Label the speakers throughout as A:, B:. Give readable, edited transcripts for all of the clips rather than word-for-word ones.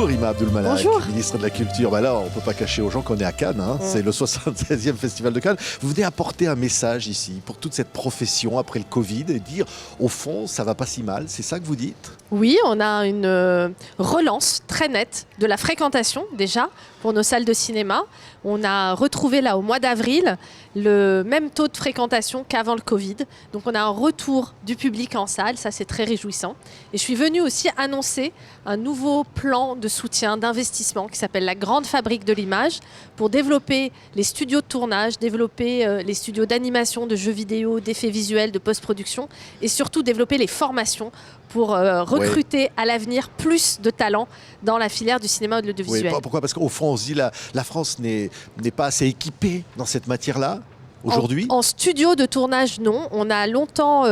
A: Bonjour Rima Abdul-Malak,
B: Bonjour.
A: ministre de la Culture. Bah là, on ne peut pas cacher aux gens qu'on est à Cannes, hein. C'est le 76e Festival de Cannes. Vous venez apporter un message ici pour toute cette profession après le Covid et dire, au fond, ça ne va pas si mal. C'est ça que vous dites ?
B: Oui, on a une relance très nette de la fréquentation déjà pour nos salles de cinéma. On a retrouvé là au mois d'avril le même taux de fréquentation qu'avant le Covid. Donc on a un retour du public en salle, ça c'est très réjouissant. Et je suis venue aussi annoncer un nouveau plan de soutien, d'investissement qui s'appelle la Grande Fabrique de l'Image pour développer les studios de tournage, développer les studios d'animation, de jeux vidéo, d'effets visuels, de post-production et surtout développer les formations pour recruter à l'avenir plus de talents dans la filière du cinéma et de l'audiovisuel.
A: Oui, pourquoi ? Parce qu'au fond, on se dit la France n'est pas assez équipée dans cette matière-là aujourd'hui.
B: En studio de tournage, non. On a longtemps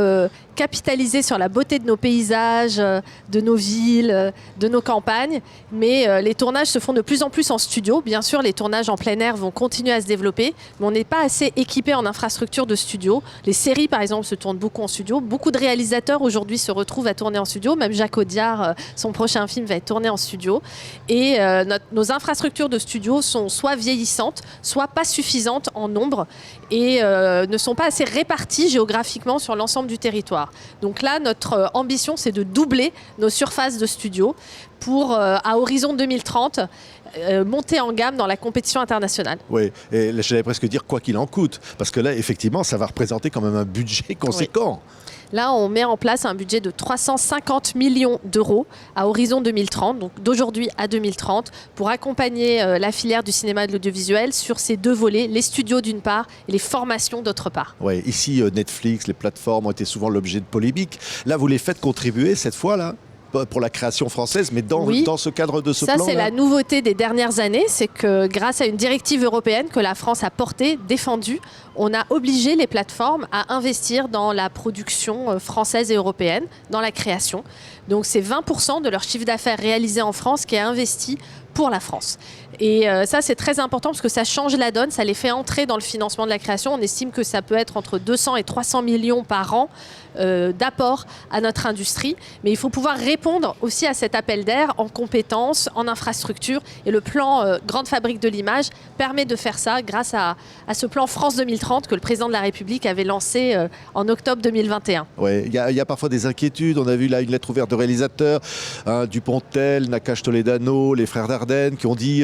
B: capitalisé sur la beauté de nos paysages, de nos villes, de nos campagnes. Mais les tournages se font de plus en plus en studio. Bien sûr, les tournages en plein air vont continuer à se développer. Mais on n'est pas assez équipé en infrastructure de studio. Les séries, par exemple, se tournent beaucoup en studio. Beaucoup de réalisateurs aujourd'hui se retrouvent à tourner en studio. Même Jacques Audiard, son prochain film va être tourné en studio. Et nos infrastructures de studio sont soit vieillissantes, soit pas suffisantes en nombre. Et ne sont pas assez répartis géographiquement sur l'ensemble du territoire. Donc là, notre ambition, c'est de doubler nos surfaces de studio pour, à horizon 2030, monter en gamme dans la compétition internationale.
A: Oui, et j'allais presque dire quoi qu'il en coûte, parce que là, effectivement, ça va représenter quand même un budget conséquent.
B: Oui. Là, on met en place un budget de 350 millions d'euros à horizon 2030, donc d'aujourd'hui à 2030, pour accompagner la filière du cinéma et de l'audiovisuel sur ces deux volets, les studios d'une part et les formations d'autre part.
A: Oui, ici, Netflix, les plateformes ont été souvent l'objet de polémiques. Là, vous les faites contribuer cette fois-là pour la création française, mais dans ce cadre de ce plan.
B: Ça, c'est la nouveauté des dernières années, c'est que grâce à une directive européenne que la France a portée, défendue, on a obligé les plateformes à investir dans la production française et européenne, dans la création. Donc c'est 20% de leur chiffre d'affaires réalisé en France qui est investi pour la France. Et ça, c'est très important parce que ça change la donne, ça les fait entrer dans le financement de la création. On estime que ça peut être entre 200 et 300 millions par an d'apport à notre industrie. Mais il faut pouvoir répondre aussi à cet appel d'air en compétences, en infrastructures. Et le plan Grande Fabrique de l'Image permet de faire ça grâce à ce plan France 2030 que le président de la République avait lancé en octobre 2021.
A: Oui, il y a parfois des inquiétudes. On a vu là une lettre ouverte de réalisateurs, Dupontel, Nakache Toledano, les frères Dardenne, qui ont dit,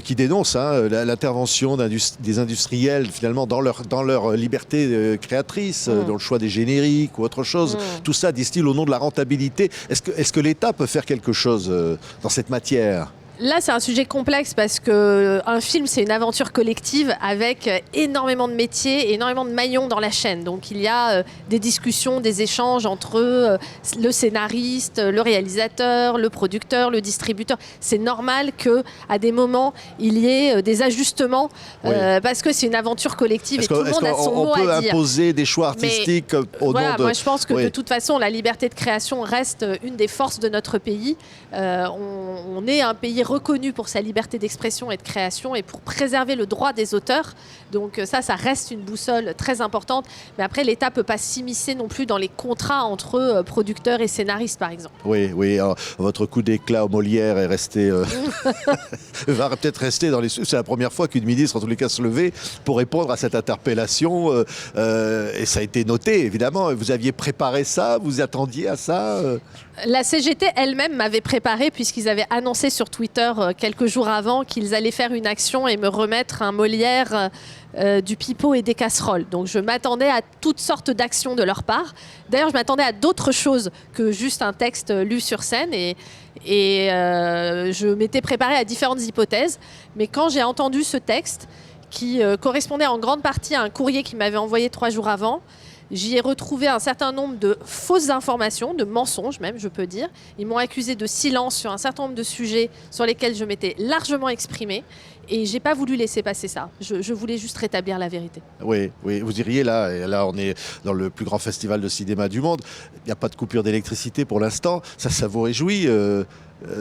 A: qui dénoncent l'intervention des industriels finalement dans leur liberté créatrice, dans le choix des génériques ou autre chose. Tout ça, disent-ils, au nom de la rentabilité. Est-ce que l'État peut faire quelque chose dans cette matière ?
B: Là, c'est un sujet complexe parce qu'un film, c'est une aventure collective avec énormément de métiers, énormément de maillons dans la chaîne. Donc, il y a des discussions, des échanges entre le scénariste, le réalisateur, le producteur, le distributeur. C'est normal qu'à des moments, il y ait des ajustements parce que c'est une aventure collective et tout le monde a son mot à dire.
A: On peut imposer des choix artistiques au nom de...
B: Moi, je pense que de toute façon, la liberté de création reste une des forces de notre pays. On est un pays reconnu pour sa liberté d'expression et de création et pour préserver le droit des auteurs. Donc ça reste une boussole très importante. Mais après, l'État ne peut pas s'immiscer non plus dans les contrats entre producteurs et scénaristes, par exemple.
A: Oui. Alors, votre coup d'éclat au Molière est resté... va peut-être rester dans les... C'est la première fois qu'une ministre, en tous les cas, se levait pour répondre à cette interpellation. Et ça a été noté, évidemment. Vous aviez préparé ça ? Vous attendiez à ça ?
B: La CGT elle-même m'avait préparé puisqu'ils avaient annoncé sur Twitter quelques jours avant qu'ils allaient faire une action et me remettre un Molière du pipeau et des casseroles. Donc je m'attendais à toutes sortes d'actions de leur part. D'ailleurs, je m'attendais à d'autres choses que juste un texte lu sur scène et je m'étais préparée à différentes hypothèses. Mais quand j'ai entendu ce texte qui correspondait en grande partie à un courrier qu'ils m'avaient envoyé 3 jours avant, j'y ai retrouvé un certain nombre de fausses informations, de mensonges même, je peux dire. Ils m'ont accusé de silence sur un certain nombre de sujets sur lesquels je m'étais largement exprimée. Et je n'ai pas voulu laisser passer ça. Je voulais juste rétablir la vérité.
A: Oui, vous diriez, là, on est dans le plus grand festival de cinéma du monde. Il n'y a pas de coupure d'électricité pour l'instant. Ça vous réjouit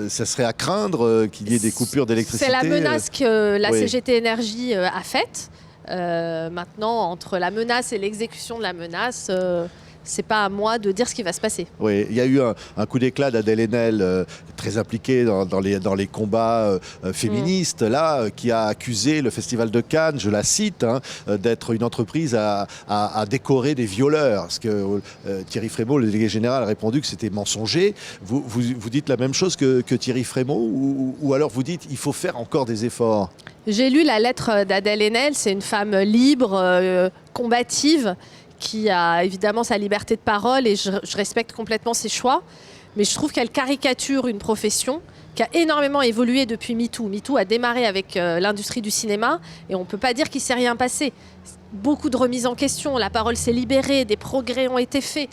A: ça serait à craindre qu'il y ait des coupures d'électricité.
B: C'est la menace que la CGT Énergie a faite. Maintenant, entre la menace et l'exécution de la menace, c'est pas à moi de dire ce qui va se passer.
A: Oui, il y a eu un coup d'éclat d'Adèle Haenel, très impliquée dans les combats féministes, là, qui a accusé le Festival de Cannes, je la cite, d'être une entreprise à décorer des violeurs. Parce que Thierry Frémaux, le délégué général, a répondu que c'était mensonger. Vous dites la même chose que Thierry Frémaux, ou alors vous dites il faut faire encore des efforts?
B: J'ai lu la lettre d'Adèle Haenel, c'est une femme libre, combative, qui a évidemment sa liberté de parole et je respecte complètement ses choix. Mais je trouve qu'elle caricature une profession qui a énormément évolué depuis MeToo. MeToo a démarré avec l'industrie du cinéma et on ne peut pas dire qu'il ne s'est rien passé. Beaucoup de remises en question, la parole s'est libérée, des progrès ont été faits.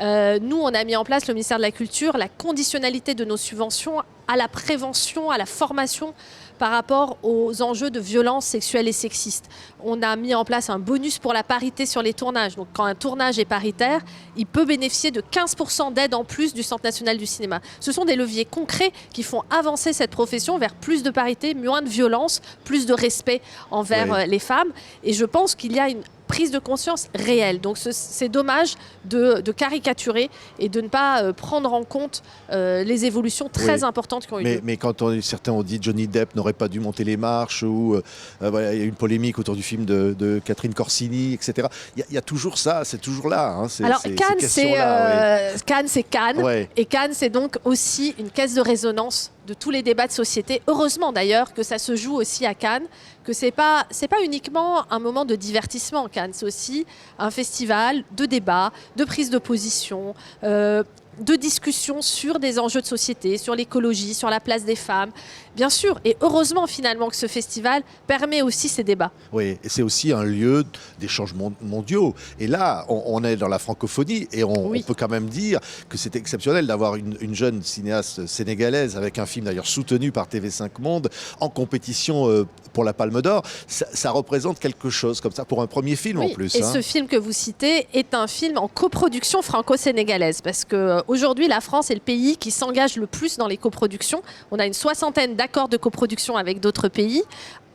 B: Nous, on a mis en place, le ministère de la Culture, la conditionnalité de nos subventions à la prévention, à la formation par rapport aux enjeux de violence sexuelle et sexiste. On a mis en place un bonus pour la parité sur les tournages. Donc quand un tournage est paritaire, il peut bénéficier de 15% d'aide en plus du Centre national du cinéma. Ce sont des leviers concrets qui font avancer cette profession vers plus de parité, moins de violence, plus de respect envers les femmes. Et je pense qu'il y a une prise de conscience réelle. Donc c'est dommage de caricaturer et de ne pas prendre en compte les évolutions très importantes qui ont eu lieu.
A: Mais quand certains ont dit Johnny Depp n'aurait pas dû monter les marches, ou voilà, il y a eu une polémique autour du film de Catherine Corsini, etc. Il y a toujours ça, c'est toujours là.
B: Alors Cannes, c'est Cannes. Ouais. Et Cannes, c'est donc aussi une caisse de résonance de tous les débats de société. Heureusement d'ailleurs que ça se joue aussi à Cannes, que c'est pas uniquement un moment de divertissement. Cannes, c'est aussi un festival de débat, de prise de position, de discussion sur des enjeux de société, sur l'écologie, sur la place des femmes. Bien sûr, et heureusement finalement que ce festival permet aussi ces débats.
A: Oui, et c'est aussi un lieu d'échanges mondiaux. Et là, on est dans la francophonie et on peut quand même dire que c'est exceptionnel d'avoir une jeune cinéaste sénégalaise avec un film d'ailleurs soutenu par TV5 Monde en compétition pour la Palme d'Or. Ça représente quelque chose comme ça pour un premier film en plus.
B: Et ce film que vous citez est un film en coproduction franco-sénégalaise parce qu'aujourd'hui, la France est le pays qui s'engage le plus dans les coproductions. On a une 60aine d'accords de coproduction avec d'autres pays.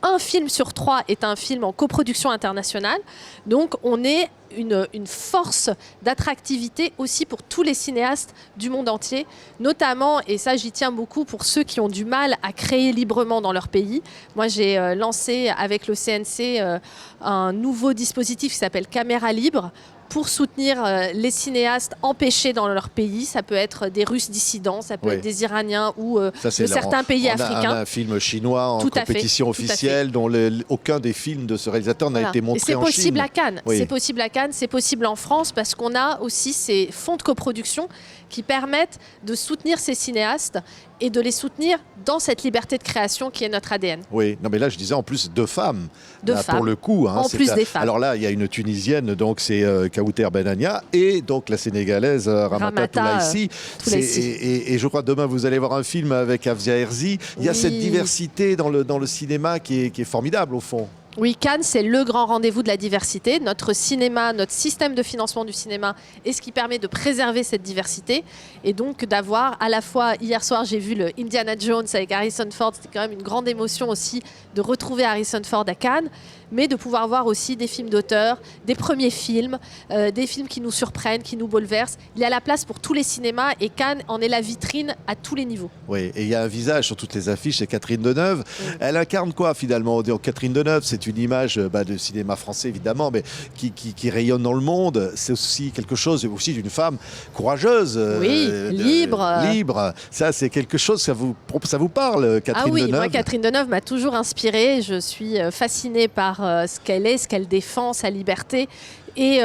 B: Un film sur 3 est un film en coproduction internationale. Donc on est une force d'attractivité aussi pour tous les cinéastes du monde entier, notamment, et ça j'y tiens beaucoup, pour ceux qui ont du mal à créer librement dans leur pays. Moi j'ai lancé avec le CNC un nouveau dispositif qui s'appelle Caméra Libre, pour soutenir les cinéastes empêchés dans leur pays. Ça peut être des Russes dissidents, ça peut être des Iraniens ou de certains pays africains.
A: On a un film chinois en compétition officielle dont aucun des films de ce réalisateur n'a été montré en Chine.
B: C'est possible à Cannes. C'est possible à Cannes, c'est possible en France parce qu'on a aussi ces fonds de coproduction qui permettent de soutenir ces cinéastes et de les soutenir dans cette liberté de création qui est notre ADN.
A: Oui, non mais là je disais en plus deux femmes.
B: Femmes.
A: Pour le coup.
B: En plus des femmes.
A: Alors là, il y a une Tunisienne, donc c'est Kawouter Benania, et donc la Sénégalaise Ramata Toulaïsi. Et je crois que demain vous allez voir un film avec Afzia Herzi. Il y a cette diversité dans le cinéma qui est formidable au fond.
B: Oui, Cannes, c'est le grand rendez-vous de la diversité. Notre cinéma, notre système de financement du cinéma est ce qui permet de préserver cette diversité. Et donc d'avoir à la fois, hier soir, j'ai vu le Indiana Jones avec Harrison Ford. C'était quand même une grande émotion aussi de retrouver Harrison Ford à Cannes. Mais de pouvoir voir aussi des films d'auteur, des premiers films, des films qui nous surprennent, qui nous bouleversent. Il y a la place pour tous les cinémas et Cannes en est la vitrine à tous les niveaux.
A: Oui, et il y a un visage sur toutes les affiches, c'est Catherine Deneuve. Elle incarne quoi finalement? Catherine Deneuve, c'est une image de cinéma français évidemment, mais qui rayonne dans le monde. C'est aussi quelque chose aussi d'une femme courageuse. Libre. Ça, c'est quelque chose, ça vous parle, Catherine Deneuve?
B: Moi, Catherine Deneuve m'a toujours inspirée. Je suis fascinée par ce qu'elle est, ce qu'elle défend, sa liberté et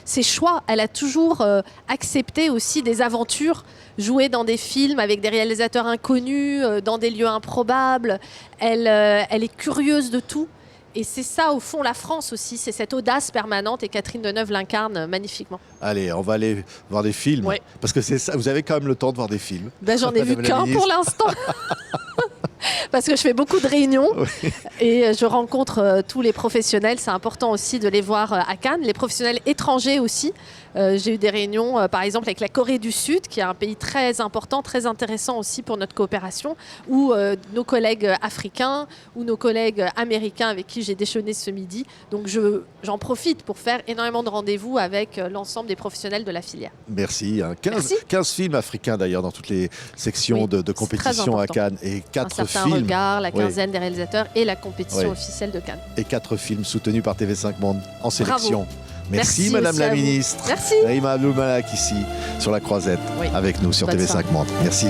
B: ses choix. Elle a toujours accepté aussi des aventures, jouer dans des films avec des réalisateurs inconnus, dans des lieux improbables. Elle est curieuse de tout. Et c'est ça, au fond, la France aussi, c'est cette audace permanente et Catherine Deneuve l'incarne magnifiquement.
A: Allez, on va aller voir des films, parce que c'est ça, vous avez quand même le temps de voir des films.
B: J'en ai vu qu'un pour l'instant. parce que je fais beaucoup de réunions
A: Oui.
B: et je rencontre tous les professionnels. C'est important aussi de les voir à Cannes, les professionnels étrangers aussi. J'ai eu des réunions, par exemple, avec la Corée du Sud, qui est un pays très important, très intéressant aussi pour notre coopération, ou nos collègues africains, ou nos collègues américains avec qui j'ai déjeuné ce midi. Donc j'en profite pour faire énormément de rendez-vous avec l'ensemble des professionnels de la filière.
A: Merci. 15,
B: Merci.
A: 15 films africains d'ailleurs dans toutes les sections
B: Oui,
A: de
B: c'est
A: compétition
B: très
A: à
B: important.
A: Cannes. Et
B: Un
A: 4
B: certain
A: films.
B: regard, la
A: Oui.
B: quinzaine des réalisateurs et la compétition
A: Oui.
B: officielle de Cannes.
A: Et 4 films soutenus par TV5 Monde en sélection. Merci,
B: Merci
A: Madame
B: aussi
A: la
B: à vous.
A: Ministre.
B: Merci.
A: Naïma Abdul Malak ici sur la Croisette
B: Oui.
A: avec nous sur
B: Bonne
A: TV5
B: soirée.
A: Monde. Merci.